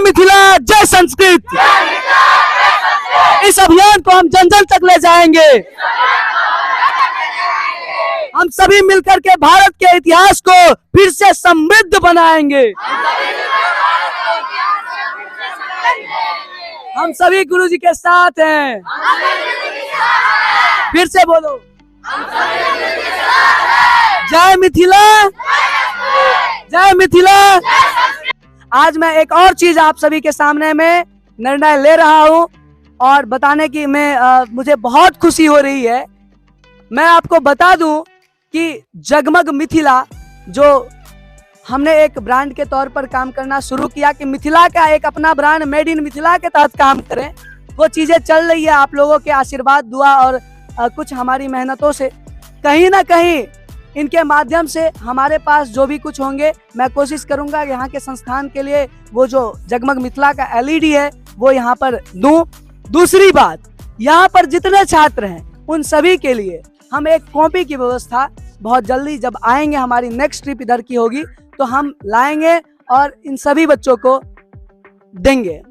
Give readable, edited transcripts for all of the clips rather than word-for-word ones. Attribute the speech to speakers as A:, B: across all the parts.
A: मिथिला, जय संस्कृत। इस अभियान को हम जन जन तक ले जाएंगे। हम सभी मिलकर के भारत के इतिहास को फिर से समृद्ध बनाएंगे। हम सभी गुरु जी के साथ हैं। फिर से बोलो, जय मिथिला, जय मिथिला। आज मैं एक और चीज आप सभी के सामने में निर्णय ले रहा हूं और बताने की मुझे बहुत खुशी हो रही है। मैं आपको बता दूं कि जगमग मिथिला जो हमने एक ब्रांड के तौर पर काम करना शुरू किया कि मिथिला का एक अपना ब्रांड मेड इन मिथिला के तहत काम करें, वो चीजें चल रही है आप लोगों के आशीर्वाद, दुआ और कुछ हमारी मेहनतों से। कहीं ना कहीं इनके माध्यम से हमारे पास जो भी कुछ होंगे, मैं कोशिश करूंगा यहाँ के संस्थान के लिए वो जो जगमग मिथिला का LED है वो यहाँ पर दूं। दूसरी बात, यहाँ पर जितने छात्र हैं उन सभी के लिए हम एक कॉपी की व्यवस्था बहुत जल्दी, जब आएंगे हमारी नेक्स्ट ट्रिप इधर की होगी तो हम लाएंगे और इन सभी बच्चों को देंगे।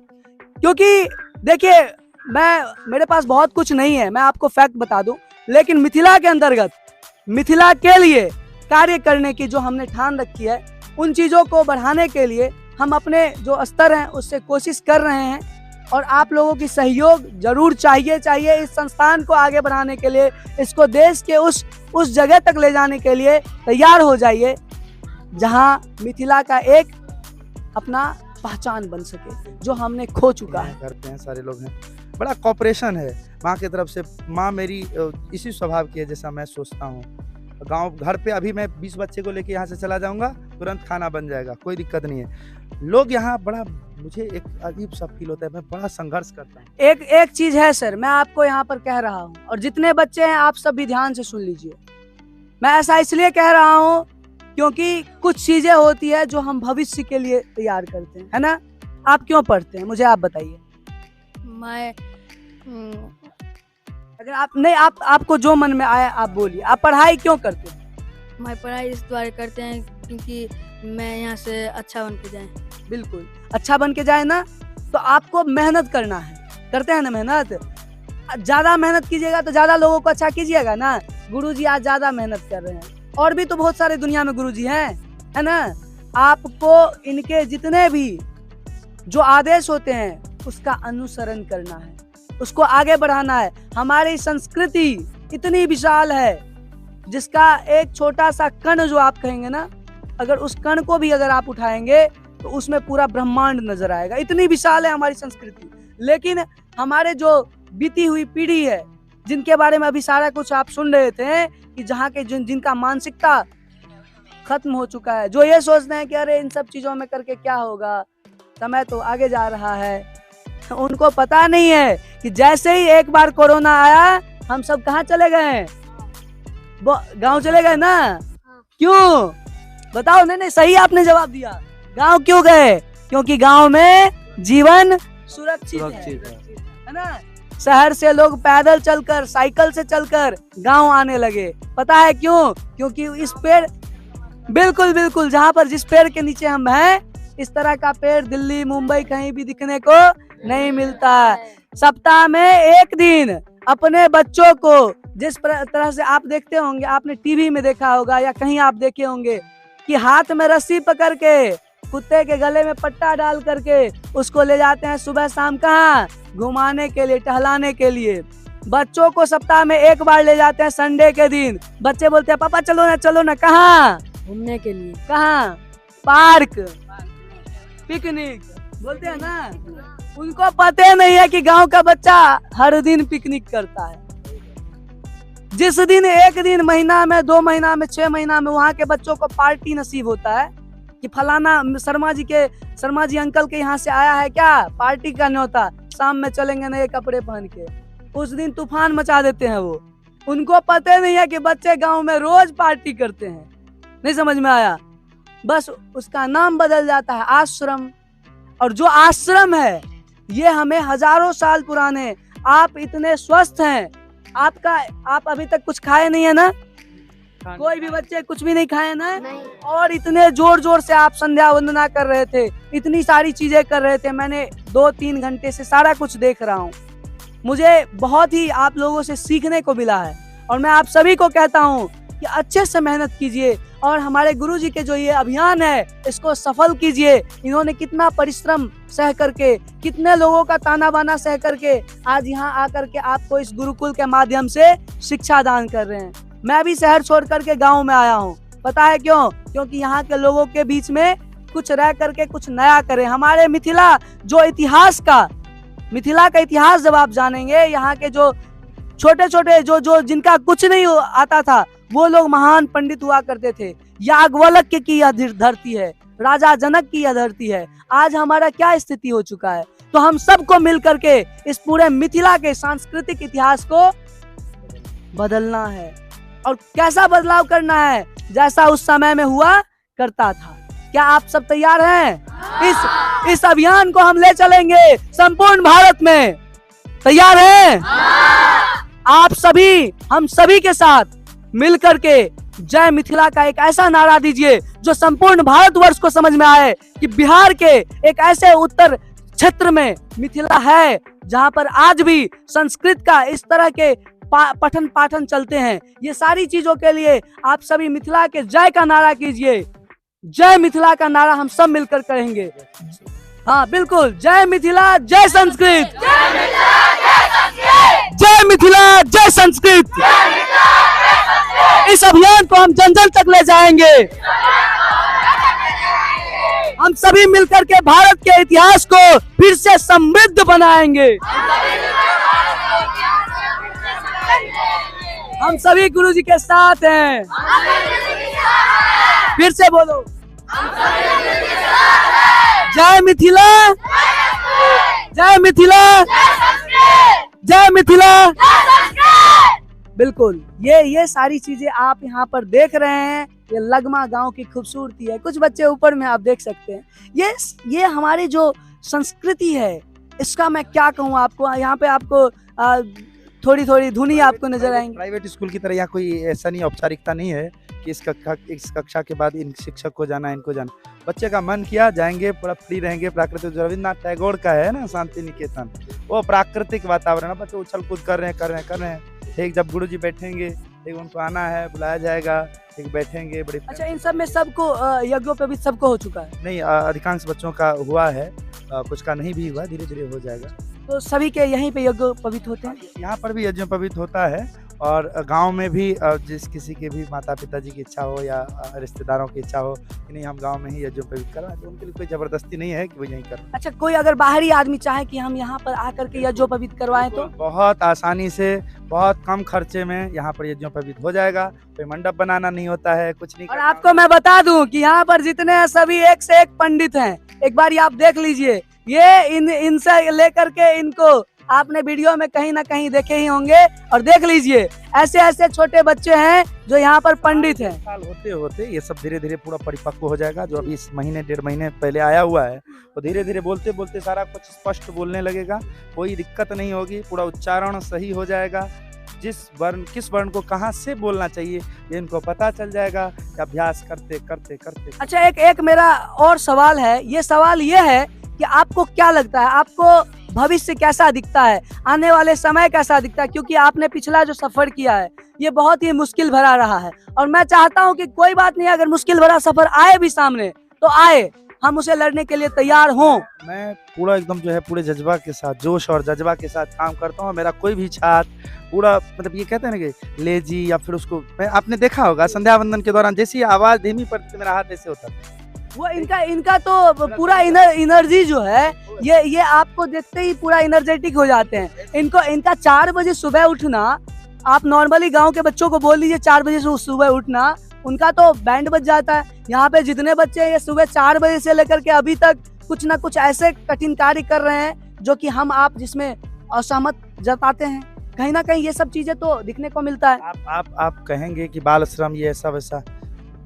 A: क्योंकि देखिए, मेरे पास बहुत कुछ नहीं है, मैं आपको फैक्ट बता दूं, लेकिन मिथिला के अंतर्गत मिथिला के लिए कार्य करने की जो हमने ठान रखी है, उन चीजों को बढ़ाने के लिए हम अपने जो स्तर हैं उससे कोशिश कर रहे हैं। और आप लोगों की सहयोग जरूर चाहिए इस संस्थान को आगे बढ़ाने के लिए, इसको देश के उस जगह तक ले जाने के लिए तैयार हो जाइए जहां मिथिला का एक अपना पहचान बन सके, जो हमने खो चुका है।
B: करते हैं सारे लोग हैं, बड़ा कॉपरेशन है माँ की तरफ से। माँ मेरी इसी स्वभाव की है जैसा मैं सोचता हूँ। गांव घर पे अभी मैं 20 बच्चे को लेके यहाँ से चला जाऊंगा, तुरंत खाना बन जाएगा, कोई दिक्कत नहीं है। लोग यहाँ बड़ा, मुझे एक अजीब सा फील होता है, मैं बड़ा संघर्ष करता हूँ।
A: एक चीज है सर, मैं आपको यहाँ पर कह रहा हूँ और जितने बच्चे हैं आप सब भी ध्यान से सुन लीजिए। मैं ऐसा इसलिए कह रहा हूँ क्योंकि कुछ चीजें होती है जो हम भविष्य के लिए तैयार करते हैं, है ना। आप क्यों पढ़ते हैं, मुझे आप बताइए।
C: मैं
A: अगर आप नहीं, आपको जो मन में आया आप बोलिए। आप पढ़ाई क्यों करते हैं?
C: मैं पढ़ाई इस द्वारा करते हैं क्योंकि मैं यहाँ से अच्छा बन के जाए।
A: बिल्कुल अच्छा बन के जाए ना, तो आपको मेहनत करना है। करते हैं ना मेहनत, ज्यादा मेहनत कीजिएगा तो ज्यादा लोगों को अच्छा कीजिएगा ना। गुरुजी आज ज्यादा मेहनत कर रहे हैं, और भी तो बहुत सारे दुनिया में गुरुजी हैं, है ना। आपको इनके जितने भी जो आदेश होते हैं उसका अनुसरण करना है, उसको आगे बढ़ाना है। हमारी संस्कृति इतनी विशाल है जिसका एक छोटा सा कण जो आप कहेंगे ना, अगर उस कण को भी अगर आप उठाएंगे तो उसमें पूरा ब्रह्मांड नजर आएगा। इतनी विशाल है हमारी संस्कृति। लेकिन हमारे जो बीती हुई पीढ़ी है, जिनके बारे में अभी सारा कुछ आप सुन रहे थे कि जहाँ के जिनका मानसिकता खत्म हो चुका है, जो ये सोचते हैं कि अरे इन सब चीजों में करके क्या होगा, समय तो आगे जा रहा है। उनको पता नहीं है कि जैसे ही एक बार कोरोना आया हम सब कहाँ चले गए, गांव चले गए ना। क्यों बताओ? नहीं सही आपने जवाब दिया। गांव क्यों गए? क्योंकि गांव में जीवन सुरक्षित है ना। शहर से लोग पैदल चलकर, साइकिल से चलकर गांव आने लगे। पता है क्यों? क्योंकि इस पेड़, बिल्कुल जहां पर जिस पेड़ के नीचे हम हैं, इस तरह का पेड़ दिल्ली मुंबई कहीं भी दिखने को नहीं मिलता। सप्ताह में एक दिन अपने बच्चों को, जिस तरह से आप देखते होंगे, आपने टीवी में देखा होगा या कहीं आप देखे होंगे कि हाथ में रस्सी पकड़ के, कुत्ते के गले में पट्टा डाल करके उसको ले जाते हैं सुबह शाम, कहाँ घुमाने के लिए, टहलाने के लिए। बच्चों को सप्ताह में एक बार ले जाते हैं संडे के दिन। बच्चे बोलते हैं पापा चलो ना। कहाँ?
C: घूमने के लिए।
A: कहाँ? पार्क, पिकनिक बोलते हैं ना। उनको पता नहीं है कि गांव का बच्चा हर दिन पिकनिक करता है। जिस दिन एक दिन महीना में, 2 महीना में, 6 महीना में वहाँ के बच्चों को पार्टी नसीब होता है कि फलाना शर्मा जी अंकल के यहाँ से आया है क्या, पार्टी का न्योता, शाम में चलेंगे नए कपड़े पहन के, उस दिन तूफान मचा देते हैं वो। उनको पता नहीं है कि बच्चे गांव में रोज पार्टी करते हैं। नहीं समझ में आया? बस उसका नाम बदल जाता है आश्रम। और जो आश्रम है ये हमें हजारों साल पुराने, आप इतने स्वस्थ हैं, आप अभी तक कुछ खाए नहीं है ना, कोई भी बच्चे कुछ भी नहीं खाए ना? और इतने जोर जोर से आप संध्या वंदना कर रहे थे, इतनी सारी चीजें कर रहे थे, मैंने 2-3 घंटे से सारा कुछ देख रहा हूँ। मुझे बहुत ही आप लोगों से सीखने को मिला है और मैं आप सभी को कहता हूँ कि अच्छे से मेहनत कीजिए और हमारे गुरुजी के जो ये अभियान है इसको सफल कीजिए। इन्होंने कितना परिश्रम सह करके, कितने लोगों का ताना बाना सह करके आज यहाँ आकर के आपको इस गुरुकुल के माध्यम से शिक्षा दान कर रहे हैं। मैं भी शहर छोड़ करके गाँव में आया हूँ, पता है क्यों? क्योंकि यहाँ के लोगों के बीच में कुछ रह करके कुछ नया करें। हमारे मिथिला का इतिहास जब आप जानेंगे, यहाँ के जो छोटे छोटे जो जिनका कुछ नहीं आता था वो लोग महान पंडित हुआ करते थे। याज्ञवल्क्य की यह धरती है, राजा जनक की यह धरती है। आज हमारा क्या स्थिति हो चुका है? तो हम सबको मिल करके इस पूरे मिथिला के सांस्कृतिक इतिहास को बदलना है। और कैसा बदलाव करना है? जैसा उस समय में हुआ करता था। क्या आप सब तैयार हैं? इस अभियान को हम ले चलेंगे संपूर्ण भारत में। तैयार हैं? आप सभी, हम सभी के साथ मिल करके जय मिथिला का एक ऐसा नारा दीजिए जो संपूर्ण भारतवर्ष को समझ में आए कि बिहार के एक ऐसे उत्तर क्षेत्र में मिथिला है जहां पर आज भी संस्कृत का इस तरह के पठन पाठन चलते हैं। ये सारी चीजों के लिए आप सभी मिथिला के जय का नारा कीजिए। जय मिथिला का नारा हम सब मिलकर करेंगे। हाँ बिल्कुल, जय मिथिला जय संस्कृत, जय मिथिला जय संस्कृत। इस अभियान को हम जन जन तक ले जाएंगे। हम सभी मिलकर के भारत के इतिहास को फिर से समृद्ध बनाएंगे। हम सभी गुरुजी के साथ हैं। फिर से बोलो, जय मिथिला, जय मिथिला, जय मिथिला। बिल्कुल, ये सारी चीजें आप यहाँ पर देख रहे हैं। ये लगमा गांव की खूबसूरती है। कुछ बच्चे ऊपर में आप देख सकते हैं। ये हमारी जो संस्कृति है, इसका मैं क्या कहूँ आपको। यहाँ पे आपको थोड़ी थोड़ी धुनी आपको नजर आएंगी।
B: प्राइवेट स्कूल की तरह यहाँ कोई ऐसा नहीं, औपचारिकता नहीं है कि इस कक्षा के बाद इन शिक्षक को जाना, इनको जाना। बच्चे का मन किया जाएंगे, पूरा फ्री रहेंगे। प्राकृतिक, रविन्द्रनाथ टैगोर का है ना शांति निकेतन, वो प्राकृतिक वातावरण। बच्चे उछल कूद कर रहे हैं। एक जब गुरुजी बैठेंगे, एक उनको आना है, बुलाया जाएगा, एक बैठेंगे। बड़े
A: अच्छा, इन सब में सबको यज्ञोपवीत सबको हो चुका है?
B: नहीं, अधिकांश बच्चों का हुआ है, कुछ का नहीं भी हुआ, धीरे धीरे हो जाएगा।
A: तो सभी के यहीं पे यज्ञोपवीत होते हैं?
B: यहाँ पर भी यज्ञोपवीत होता है और गांव में भी जिस किसी के भी माता पिताजी की इच्छा हो या रिश्तेदारों की इच्छा हो कि नहीं हम गांव में ही यज्ञोपवीत करवाएं, तो उनके लिए कोई जबरदस्ती नहीं है कि वो यहीं करें।
A: अच्छा, कोई अगर बाहरी आदमी चाहे कि हम यहाँ पर आकर के यज्ञोपवीत करवाएं तो?
B: बहुत आसानी से, बहुत कम खर्चे में यहाँ पर यज्ञोपवीत हो जाएगा। कोई मंडप बनाना नहीं होता है, कुछ नहीं।
A: और आपको मैं बता दूं कि यहाँ पर जितने हैं सभी एक से एक पंडित हैं। एक बार ये आप देख लीजिए। ये इनसे लेकर के इनको आपने वीडियो में कहीं ना कहीं देखे ही होंगे। और देख लीजिए, ऐसे ऐसे छोटे बच्चे हैं जो यहाँ पर पंडित हैं।
B: साल होते होते ये सब धीरे धीरे पूरा परिपक्व हो जाएगा। जो अभी इस महीने 1.5 महीने पहले आया हुआ है, वो धीरे धीरे बोलते बोलते सारा कुछ स्पष्ट बोलने लगेगा। कोई दिक्कत नहीं होगी, पूरा उच्चारण सही हो जाएगा। किस वर्ण को कहाँ से बोलना चाहिए ये इनको पता चल जाएगा। अभ्यास करते करते करते।
A: अच्छा, एक मेरा और सवाल है। ये सवाल ये है कि आपको क्या लगता है, आपको भविष्य कैसा दिखता है, आने वाले समय कैसा दिखता है? क्योंकि आपने पिछला जो सफर किया है ये बहुत ही मुश्किल भरा रहा है। और मैं चाहता हूं कि कोई बात नहीं, अगर मुश्किल भरा सफर आए भी सामने तो आए, हम उसे लड़ने के लिए तैयार हों।
B: मैं पूरा एकदम जो है पूरे जज्बा के साथ, जोश और जज्बा के साथ काम करता हूँ। मेरा कोई भी छात्र पूरा, मतलब ये कहते हैं ना कि लेजी या फिर उसको, आपने देखा होगा संध्या वंदन के दौरान जैसी आवाज धीमी पड़ती मेरा हाथ ऐसे होता था।
A: वो इनका तो पूरा एनर्जी जो है ये आपको देखते ही पूरा एनर्जेटिक हो जाते हैं। इनका 4 बजे सुबह उठना, आप नॉर्मली गांव के बच्चों को बोल लीजिए 4 बजे से सुबह उठना, उनका तो बैंड बज जाता है। यहाँ पे जितने बच्चे हैं ये सुबह 4 बजे से लेकर के अभी तक कुछ ना कुछ ऐसे कठिन कार्य कर रहे हैं जो कि हम आप जिसमें असहमत जताते हैं। कहीं ना कहीं ये सब चीजें तो दिखने को मिलता है।
B: आप कहेंगे कि बाल श्रम ये ऐसा वैसा,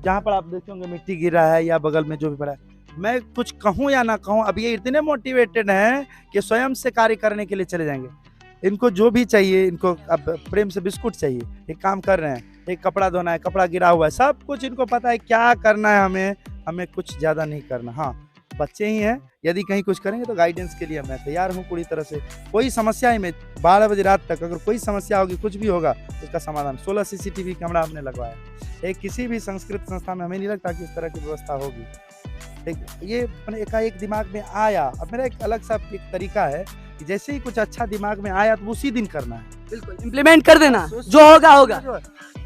B: जहाँ पर आप देखेंगे मिट्टी गिरा है या बगल में जो भी पड़ा है, मैं कुछ कहूँ या ना कहूँ, अब ये इतने मोटिवेटेड हैं कि स्वयं से कार्य करने के लिए चले जाएंगे। इनको जो भी चाहिए, इनको अब प्रेम से बिस्कुट चाहिए, एक काम कर रहे हैं, एक कपड़ा धोना है, कपड़ा गिरा हुआ है, सब कुछ इनको पता है क्या करना है। हमें कुछ ज़्यादा नहीं करना। हाँ, बच्चे ही हैं, यदि कहीं कुछ करेंगे तो गाइडेंस के लिए मैं तैयार हूँ पूरी तरह से। कोई समस्या ही में 12 बजे रात तक अगर कोई समस्या होगी, कुछ भी होगा, उसका समाधान। 16 CCTV कैमरा हमने लगवाया। एक किसी भी संस्कृत संस्था में हमें नहीं लगता कि इस तरह की व्यवस्था होगी। ये अपने एकाएक दिमाग में आया। अब मेरा एक अलग सा एक तरीका है कि जैसे ही कुछ अच्छा दिमाग में आया तो उसी दिन करना है।
A: बिल्कुल इम्प्लीमेंट कर देना, जो होगा होगा।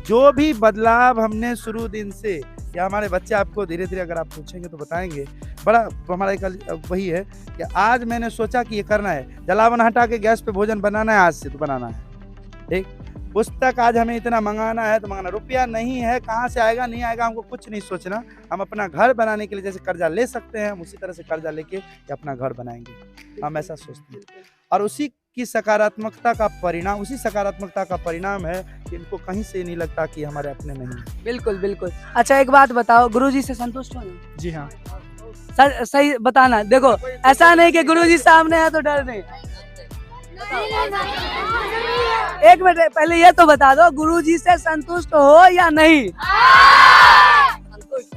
B: जो भी बदलाव हमने शुरू दिन से, या हमारे बच्चे आपको धीरे धीरे अगर आप पूछेंगे तो बताएंगे, बड़ा हमारा एक वही है कि आज मैंने सोचा कि ये करना है, जलावन हटा के गैस पे भोजन बनाना है, आज से तो बनाना है। ठीक, पुस्तक आज हमें इतना मंगाना है तो मंगाना, रुपया नहीं है, कहाँ से आएगा नहीं आएगा हमको कुछ नहीं सोचना। हम अपना घर बनाने के लिए जैसे कर्जा ले सकते हैं, हम उसी तरह से कर्जा लेके अपना घर बनाएंगे। हम ऐसा सोचते हैं और उसी की सकारात्मकता का परिणाम, उसी सकारात्मकता का परिणाम है कि इनको कहीं से नहीं लगता कि हमारे अपने नहीं हैं।
A: बिल्कुल बिल्कुल। अच्छा एक बात बताओ, गुरुजी से संतुष्ट हो ना?
B: जी हाँ।
A: सर सही बताना। देखो ऐसा नहीं कि गुरुजी सामने है तो डर नहीं। एक मिनट पहले ये तो बता दो, गुरुजी से संतुष्ट हो या नहीं? संतुष्ट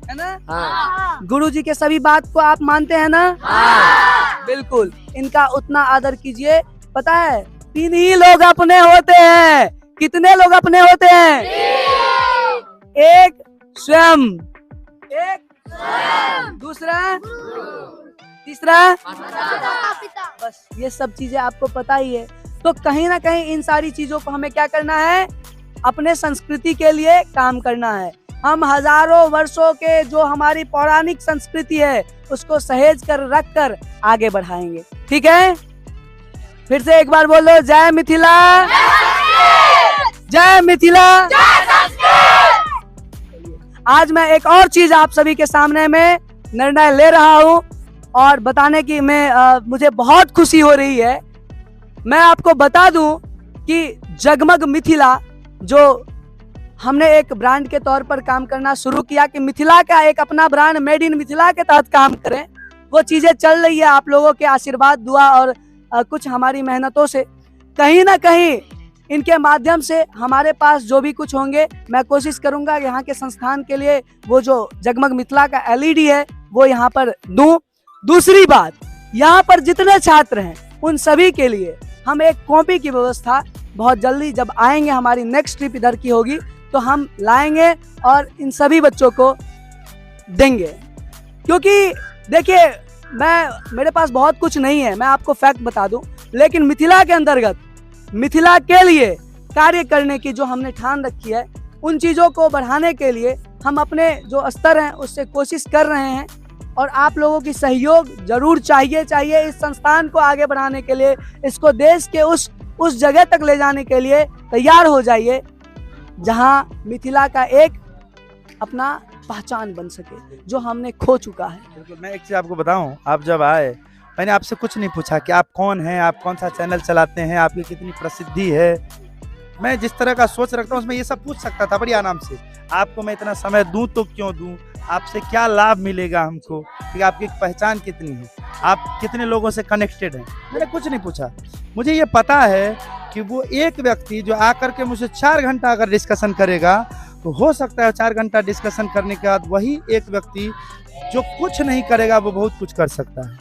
A: है ना? हाँ। गुरुजी के सभी बात को आप मानते हैं ना? हाँ। बिल्कुल, इनका उतना आदर कीजिए। पता है 3 ही लोग अपने होते हैं। कितने लोग अपने होते हैं? एक स्वयं, एक दूसरा, तीसरा बस। ये सब चीजें आपको पता ही है। तो कहीं ना कहीं इन सारी चीजों को हमें क्या करना है? अपने संस्कृति के लिए काम करना है। हम हजारों वर्षों के जो हमारी पौराणिक संस्कृति है उसको सहेज कर रख कर आगे बढ़ाएंगे। ठीक है, फिर से एक बार बोलो, जय मिथिला, जय मिथिला। आज मैं एक और चीज आप सभी के सामने में निर्णय ले रहा हूँ और बताने की मुझे बहुत खुशी हो रही है। मैं आपको बता दूं कि जगमग मिथिला जो हमने एक ब्रांड के तौर पर काम करना शुरू किया कि मिथिला का एक अपना ब्रांड मेड इन मिथिला के तहत काम करें, वो चीजें चल रही है आप लोगों के आशीर्वाद, दुआ और कुछ हमारी मेहनतों से। कहीं ना कहीं इनके माध्यम से हमारे पास जो भी कुछ होंगे, मैं कोशिश करूंगा यहाँ के संस्थान के लिए वो जो जगमग मिथिला का LED है वो यहाँ पर दूं। दूसरी बात, यहाँ पर जितने छात्र हैं उन सभी के लिए हम एक कॉपी की व्यवस्था बहुत जल्दी, जब आएंगे हमारी नेक्स्ट ट्रिप इधर की होगी तो हम लाएंगे और इन सभी बच्चों को देंगे। क्योंकि देखिए मेरे पास बहुत कुछ नहीं है, मैं आपको फैक्ट बता दूं, लेकिन मिथिला के अंतर्गत मिथिला के लिए कार्य करने की जो हमने ठान रखी है, उन चीज़ों को बढ़ाने के लिए हम अपने जो स्तर हैं उससे कोशिश कर रहे हैं। और आप लोगों की सहयोग जरूर चाहिए इस संस्थान को आगे बढ़ाने के लिए, इसको देश के उस जगह तक ले जाने के लिए तैयार हो जाइए जहां मिथिला का एक अपना पहचान बन सके, जो हमने खो चुका है।
B: बिल्कुल, मैं एक चीज़ आपको बताऊं, आप जब आए मैंने आपसे कुछ नहीं पूछा कि आप कौन हैं, आप कौन सा चैनल चलाते हैं, आपकी कितनी प्रसिद्धि है। मैं जिस तरह का सोच रखता हूँ उसमें ये सब पूछ सकता था बड़ी आराम से। आपको मैं इतना समय दूं तो क्यों दूं, आपसे क्या लाभ मिलेगा हमको, कि आपकी पहचान कितनी है, आप कितने लोगों से कनेक्टेड हैं, मैंने कुछ नहीं पूछा। मुझे ये पता है कि वो एक व्यक्ति जो आकर के मुझसे 4 घंटा अगर डिस्कशन करेगा तो हो सकता है 4 घंटा डिस्कशन करने के बाद वही एक व्यक्ति जो कुछ नहीं करेगा वो बहुत कुछ कर सकता है।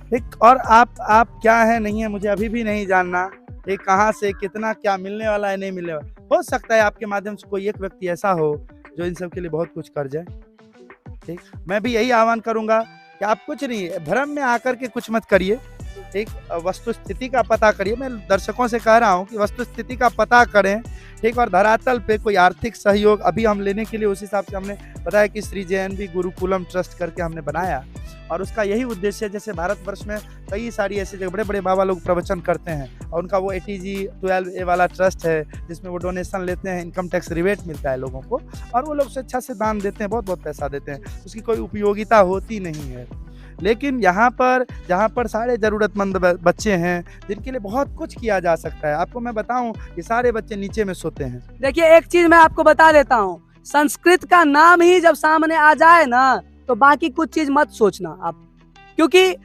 B: ठीक, और आप क्या है नहीं है मुझे अभी भी नहीं जानना, एक कहाँ से कितना क्या मिलने वाला है नहीं मिलने वाला। हो सकता है आपके माध्यम से कोई एक व्यक्ति ऐसा हो जो इन सब के लिए बहुत कुछ कर जाए। ठीक, मैं भी यही आह्वान करूंगा कि आप कुछ नहीं भ्रम में आकर के कुछ मत करिए। ठीक, वस्तु स्थिति का पता करिए। मैं दर्शकों से कह रहा हूं कि वस्तु स्थिति का पता करें। ठीक, और धरातल पे कोई आर्थिक सहयोग अभी हम लेने के लिए उस हिसाब से हमने बताया कि श्री JNV गुरुकुलम ट्रस्ट करके हमने बनाया, और उसका यही उद्देश्य है। जैसे भारतवर्ष में कई सारी ऐसी जगह बड़े बड़े बाबा लोग प्रवचन करते हैं और उनका वो ATG 12A वाला ट्रस्ट है जिसमें वो डोनेशन लेते हैं, इनकम टैक्स रिबेट मिलता है लोगों को, और वो लोग स्वेच्छा से दान देते हैं, बहुत बहुत पैसा देते हैं, उसकी कोई उपयोगिता होती नहीं है। लेकिन यहाँ पर जहाँ पर सारे ज़रूरतमंद बच्चे हैं जिनके लिए बहुत कुछ किया जा सकता है, आपको मैं बताऊं कि सारे बच्चे नीचे में सोते हैं।
A: देखिए एक चीज मैं आपको बता देता हूँ, संस्कृत का नाम ही जब सामने आ जाए ना तो बाकी कुछ चीज मत सोचना आप, क्योंकि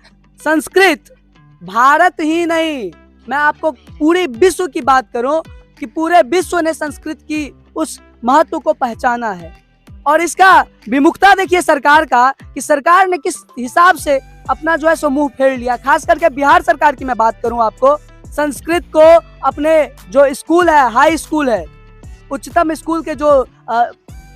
A: संस्कृत भारत ही नहीं, मैं आपको पूरे विश्व की बात करूं कि पूरे विश्व ने संस्कृत की उस महत्व को पहचाना है। और इसका विमुखता देखिए सरकार का, कि सरकार ने किस हिसाब से अपना जो है सो मुंह फेर लिया। खास करके बिहार सरकार की मैं बात करूं आपको, संस्कृत को अपने जो स्कूल है, हाई स्कूल है, उच्चतम स्कूल के जो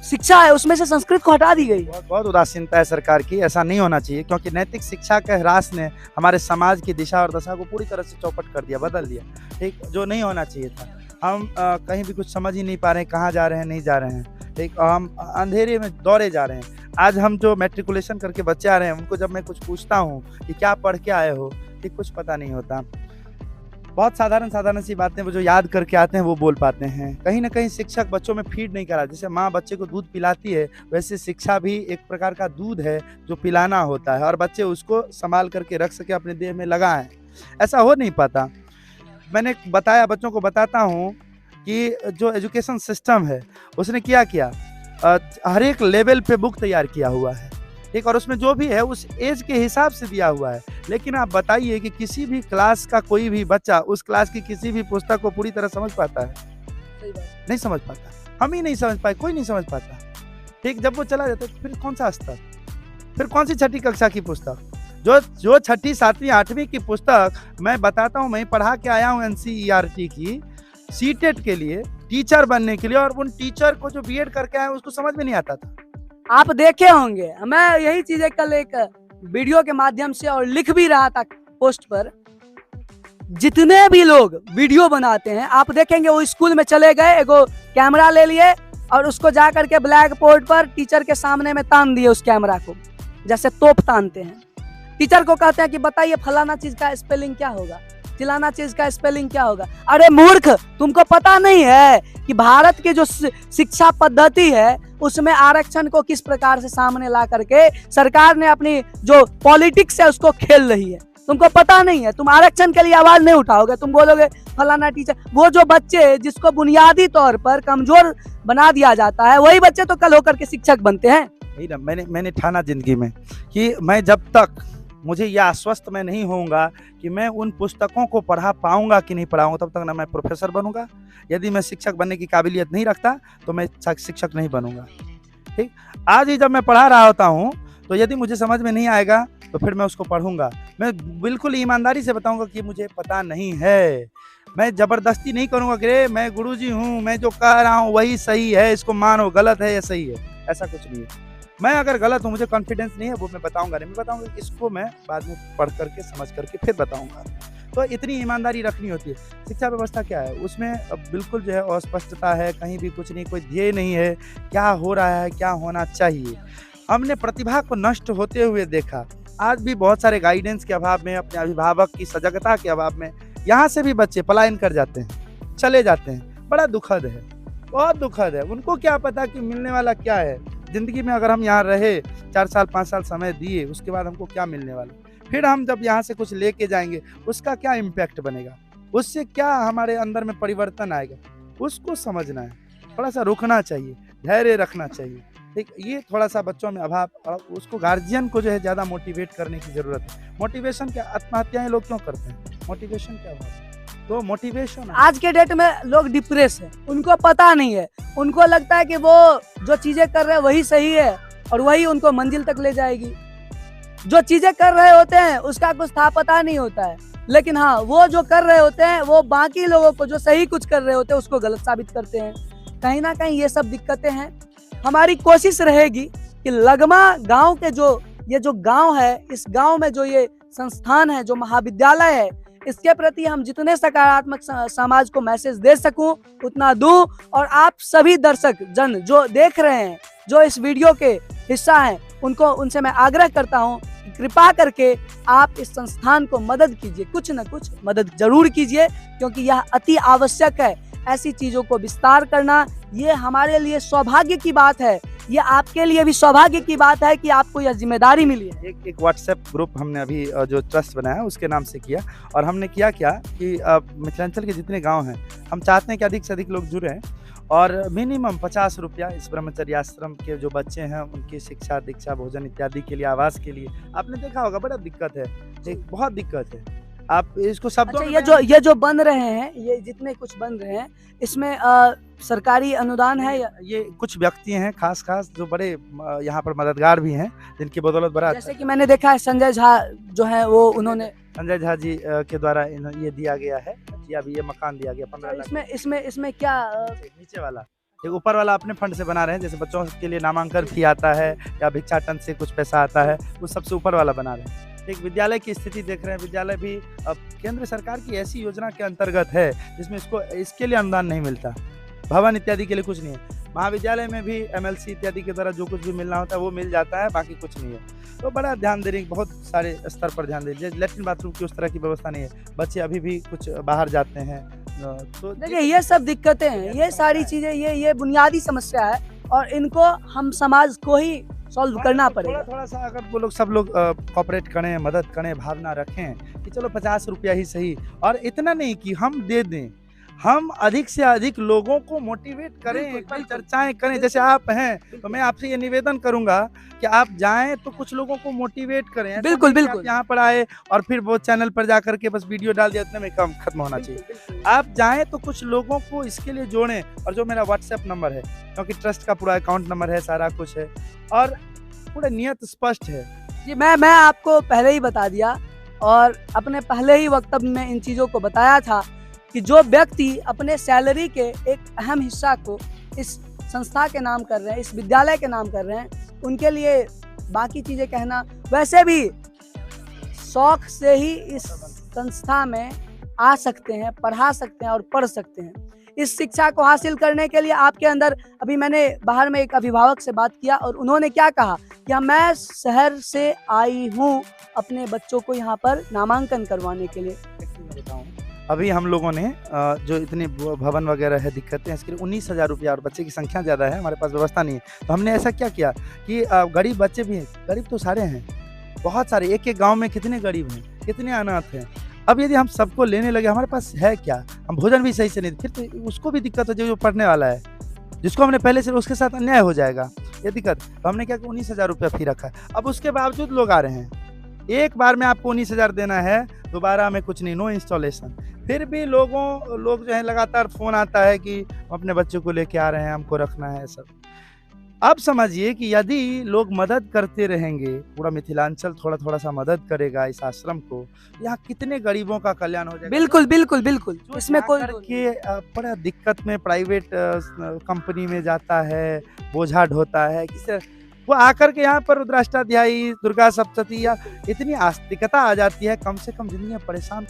A: शिक्षा है उसमें से संस्कृत को हटा दी गई।
B: बहुत उदासीनता है सरकार की, ऐसा नहीं होना चाहिए, क्योंकि नैतिक शिक्षा के ह्रास ने हमारे समाज की दिशा और दशा को पूरी तरह से चौपट कर दिया, बदल दिया, ठीक, जो नहीं होना चाहिए था। हम कहीं भी कुछ समझ ही नहीं पा रहे हैं, कहाँ जा रहे हैं, नहीं जा रहे हैं, ठीक, हम अंधेरे में दौड़े जा रहे हैं। आज हम जो मैट्रिकुलेशन करके बच्चे आ रहे हैं, उनको जब मैं कुछ पूछता हूँ कि क्या पढ़ के आए हो, ठीक, कुछ पता नहीं होता। बहुत साधारण सी बातें वो जो याद करके आते हैं वो बोल पाते हैं। कहीं ना कहीं शिक्षक बच्चों में फीड नहीं करा। जैसे माँ बच्चे को दूध पिलाती है, वैसे शिक्षा भी एक प्रकार का दूध है जो पिलाना होता है, और बच्चे उसको संभाल करके रख सके, अपने देह में लगाएं। ऐसा हो नहीं पाता। मैंने बताया, बच्चों को बताता हूँ कि जो एजुकेशन सिस्टम है उसने क्या किया, हर एक लेवल पे बुक तैयार किया हुआ है, ठीक, और उसमें जो भी है उस एज के हिसाब से दिया हुआ है। लेकिन आप बताइए कि किसी भी क्लास का कोई भी बच्चा उस क्लास की किसी भी पुस्तक को पूरी तरह समझ पाता है? नहीं समझ पाता। हम ही नहीं समझ पाए, कोई नहीं समझ पाता, ठीक। जब वो चला जाता है फिर कौन सा स्तर, फिर कौन सी छठी कक्षा की पुस्तक, जो छठी, सातवीं, आठवीं की पुस्तक मैं बताता हूँ, मैं पढ़ा के आया हूँ NCERT की, सीटेट के लिए, टीचर बनने के लिए, और उन टीचर को जो बीएड करके आए उसको समझ में नहीं आता था।
A: आप देखे होंगे, मैं यही चीजें कल एक वीडियो के माध्यम से और लिख भी रहा था पोस्ट पर, जितने भी लोग वीडियो बनाते हैं आप देखेंगे वो स्कूल में चले गए, एगो कैमरा ले लिए और उसको जा करके ब्लैक बोर्ड पर टीचर के सामने में तान दिए उस कैमरा को, जैसे तोप तानते हैं। टीचर को कहते हैं कि बताइए फलाना चीज का स्पेलिंग क्या होगा, चिलाना चीज का स्पेलिंग क्या होगा। अरे मूर्ख, तुमको पता नहीं है कि भारत की जो शिक्षा पद्धति है उसमें आरक्षण को किस प्रकार से सामने ला करके सरकार ने अपनी जो पॉलिटिक्स है उसको खेल रही है। तुमको पता नहीं है, तुम आरक्षण के लिए आवाज नहीं उठाओगे, तुम बोलोगे फलाना टीचर। वो जो बच्चे जिसको बुनियादी तौर पर कमजोर बना दिया जाता है वही बच्चे तो कल होकर के शिक्षक बनते हैं।
B: नहीं ना, मैंने ठाना जिंदगी में कि मैं जब तक मुझे यह आश्वस्त मैं नहीं होऊंगा कि मैं उन पुस्तकों को पढ़ा पाऊंगा कि नहीं पढ़ाऊंगा, तब तक ना मैं प्रोफेसर बनूंगा। यदि मैं शिक्षक बनने की काबिलियत नहीं रखता तो मैं शिक्षक नहीं बनूंगा, ठीक। आज ही जब मैं पढ़ा रहा होता हूँ तो यदि मुझे समझ में नहीं आएगा तो फिर मैं उसको पढ़ूंगा। मैं बिल्कुल ईमानदारी से बताऊंगा कि मुझे पता नहीं है। मैं जबरदस्ती नहीं करूंगा कि मैं गुरुजी हूँ, मैं जो कह रहा हूँ वही सही है, इसको मानो, गलत है या सही है, ऐसा कुछ नहीं है। मैं अगर गलत हूँ, मुझे कॉन्फिडेंस नहीं है, वो मैं बताऊंगा नहीं, मैं बताऊंगा इसको मैं बाद में पढ़ करके समझ करके फिर बताऊंगा। तो इतनी ईमानदारी रखनी होती है। शिक्षा व्यवस्था क्या है, उसमें बिल्कुल जो है अस्पष्टता है, कहीं भी कुछ नहीं, कोई ध्येय नहीं है, क्या हो रहा है, क्या होना चाहिए। हमने प्रतिभा को नष्ट होते हुए देखा। आज भी बहुत सारे गाइडेंस के अभाव में, अपने अभिभावक की सजगता के अभाव में यहाँ से भी बच्चे पलायन कर जाते हैं, चले जाते हैं। बड़ा दुखद है, बहुत दुखद है। उनको क्या पता कि मिलने वाला क्या है जिंदगी में। अगर हम यहाँ रहे 4 साल 5 साल समय दिए, उसके बाद हमको क्या मिलने वाला, फिर हम जब यहाँ से कुछ लेके जाएंगे उसका क्या इम्पैक्ट बनेगा, उससे क्या हमारे अंदर में परिवर्तन आएगा, उसको समझना है। थोड़ा सा रुकना चाहिए, धैर्य रखना चाहिए, ठीक। ये थोड़ा सा बच्चों में अभाव, और उसको गार्जियन को जो है ज़्यादा मोटिवेट करने की ज़रूरत है। मोटिवेशन क्या, आत्महत्याएं लोग क्यों करते हैं, मोटिवेशन क्या हुआ, तो मोटिवेशन।
A: आज के डेट में लोग डिप्रेस है, उनको पता नहीं है, उनको लगता है कि वो जो चीजें कर रहे हैं वही सही है और वही उनको मंजिल तक ले जाएगी। जो चीजें कर रहे होते हैं उसका कुछ था पता नहीं होता है, लेकिन हाँ वो जो कर रहे होते हैं वो बाकी लोगों को जो सही कुछ कर रहे होते हैं उसको गलत साबित करते हैं। कहीं ना कहीं ये सब दिक्कतें हैं। हमारी कोशिश रहेगी कि लगमा गांव के जो गांव है, इस गांव में जो ये संस्थान है, जो महाविद्यालय है, इसके प्रति हम जितने सकारात्मक समाज को मैसेज दे सकूं उतना दूं। और आप सभी दर्शक जन जो देख रहे हैं, जो इस वीडियो के हिस्सा हैं, उनसे मैं आग्रह करता हूं कि कृपा करके आप इस संस्थान को मदद कीजिए, कुछ न कुछ मदद जरूर कीजिए, क्योंकि यह अति आवश्यक है। ऐसी चीजों को विस्तार करना ये हमारे लिए सौभाग्य की बात है, ये आपके लिए भी सौभाग्य की बात है कि आपको यह जिम्मेदारी मिली है।
B: एक व्हाट्सएप ग्रुप हमने अभी जो ट्रस्ट बनाया उसके नाम से किया, और हमने किया क्या कि मिथिलांचल के जितने गांव हैं हम चाहते हैं कि अधिक से अधिक लोग जुड़े, और मिनिमम 50 रुपया इस ब्रह्मचर्य आश्रम के जो बच्चे हैं उनकी शिक्षा दीक्षा भोजन इत्यादि के लिए, आवास के लिए। आपने देखा होगा बड़ा दिक्कत है, बहुत दिक्कत है। आप इसको शब्दों
A: अच्छा,
B: में
A: ये जो बन रहे हैं, ये जितने कुछ बन रहे हैं, इसमें सरकारी अनुदान है या
B: ये कुछ व्यक्ति हैं खास जो बड़े यहाँ पर मददगार भी हैं, जिनकी बदौलत बड़ा
A: जैसे कि मैंने देखा है संजय झा जो है वो उन्होंने
B: संजय झा जी के द्वारा ये दिया गया है जी। अभी ये मकान दिया गया 15 लाख
A: इसमें क्या
B: नीचे वाला, एक ऊपर वाला अपने फंड से बना रहे हैं। जैसे बच्चों के लिए नामांकन फी आता है या भिक्षाटन से कुछ पैसा आता है, उस सबसे ऊपर वाला बना रहे हैं। एक विद्यालय की स्थिति देख रहे हैं। विद्यालय भी अब केंद्र सरकार की ऐसी योजना के अंतर्गत है जिसमें इसके लिए अनुदान नहीं मिलता, भवन इत्यादि के लिए कुछ नहीं है। महाविद्यालय में भी MLC इत्यादि के द्वारा जो कुछ भी मिलना होता है वो मिल जाता है, बाकी कुछ नहीं है। तो बड़ा ध्यान दे रही, बहुत सारे स्तर पर ध्यान दे रही। लेट्रिन बाथरूम की उस तरह की व्यवस्था नहीं है, बच्चे अभी भी कुछ बाहर जाते हैं। तो
A: देखिए ये सब दिक्कतें हैं, ये सारी चीजें, ये बुनियादी समस्या है और इनको हम समाज को ही सॉल्व करना पड़ेगा।
B: थोड़ा सा अगर वो लोग सब लोग कॉपरेट करें, मदद करें, भावना रखें कि चलो 50 रुपया ही सही, और इतना नहीं कि हम दे दें, हम अधिक से अधिक लोगों को मोटिवेट करें, कई चर्चाएं करें। जैसे आप हैं तो मैं आपसे ये निवेदन करूंगा कि आप जाएं तो कुछ लोगों को मोटिवेट करें। ऐसा
A: बिल्कुल
B: नहीं कि
A: बिल्कुल
B: आप यहाँ पर आए और फिर वो चैनल पर जा करके बस वीडियो डाल दिया, उतने में कम खत्म होना चाहिए। आप जाएं तो कुछ लोगों को इसके लिए जोड़ें। और जो मेरा व्हाट्सएप नंबर है, क्योंकि ट्रस्ट का पूरा अकाउंट नंबर है, सारा कुछ है और पूरा नियत स्पष्ट है
A: जी। मैं आपको पहले ही बता दिया और अपने पहले ही वक्तव्य में इन चीज़ों को बताया था कि जो व्यक्ति अपने सैलरी के एक अहम हिस्सा को इस संस्था के नाम कर रहे हैं, इस विद्यालय के नाम कर रहे हैं, उनके लिए बाकी चीज़ें कहना, वैसे भी शौक से ही इस संस्था में आ सकते हैं, पढ़ा सकते हैं और पढ़ सकते हैं। इस शिक्षा को हासिल करने के लिए आपके अंदर, अभी मैंने बाहर में एक अभिभावक से बात किया और उन्होंने क्या कहा कि मैं शहर से आई हूँ अपने बच्चों को यहाँ पर नामांकन करवाने के लिए।
B: अभी हम लोगों ने जो इतनी भवन वगैरह है, दिक्कतें हैं, इसके लिए 19,000 रुपया, और बच्चे की संख्या ज़्यादा है, हमारे पास व्यवस्था नहीं है। तो हमने ऐसा क्या किया कि गरीब बच्चे भी हैं, गरीब तो सारे हैं, बहुत सारे, एक एक गांव में कितने गरीब हैं, कितने अनाथ हैं। अब यदि हम सबको लेने लगे, हमारे पास है क्या, हम भोजन भी सही से नहीं, फिर तो उसको भी दिक्कत हो जाएगी जो पढ़ने वाला है, जिसको हमने पहले से, उसके साथ अन्याय हो जाएगा, ये दिक्कत। तो हमने क्या कि 19,000 रुपया फी रखा है। अब उसके बावजूद लोग आ रहे हैं, एक बार में आपको 19,000 देना है, दोबारा में कुछ नहीं, नो इंस्टॉलेशन। फिर भी लोग जो है लगातार फ़ोन आता है कि हम अपने बच्चों को लेके आ रहे हैं, हमको रखना है सब। अब समझिए कि यदि लोग मदद करते रहेंगे, पूरा मिथिलांचल थोड़ा थोड़ा सा मदद करेगा इस आश्रम को, यहाँ कितने गरीबों का कल्याण हो जाएगा।
A: बिल्कुल बिल्कुल बिल्कुल, इसमें कोई
B: के बड़ा दिक्कत में प्राइवेट कंपनी में जाता है, बोझा ढोता है, किसी वो आकर के यहाँ पर रुद्राष्टाध्यायी, दुर्गा सप्तशती या इतनी आस्तिकता आ जाती है, कम से कम जिंदगी में परेशान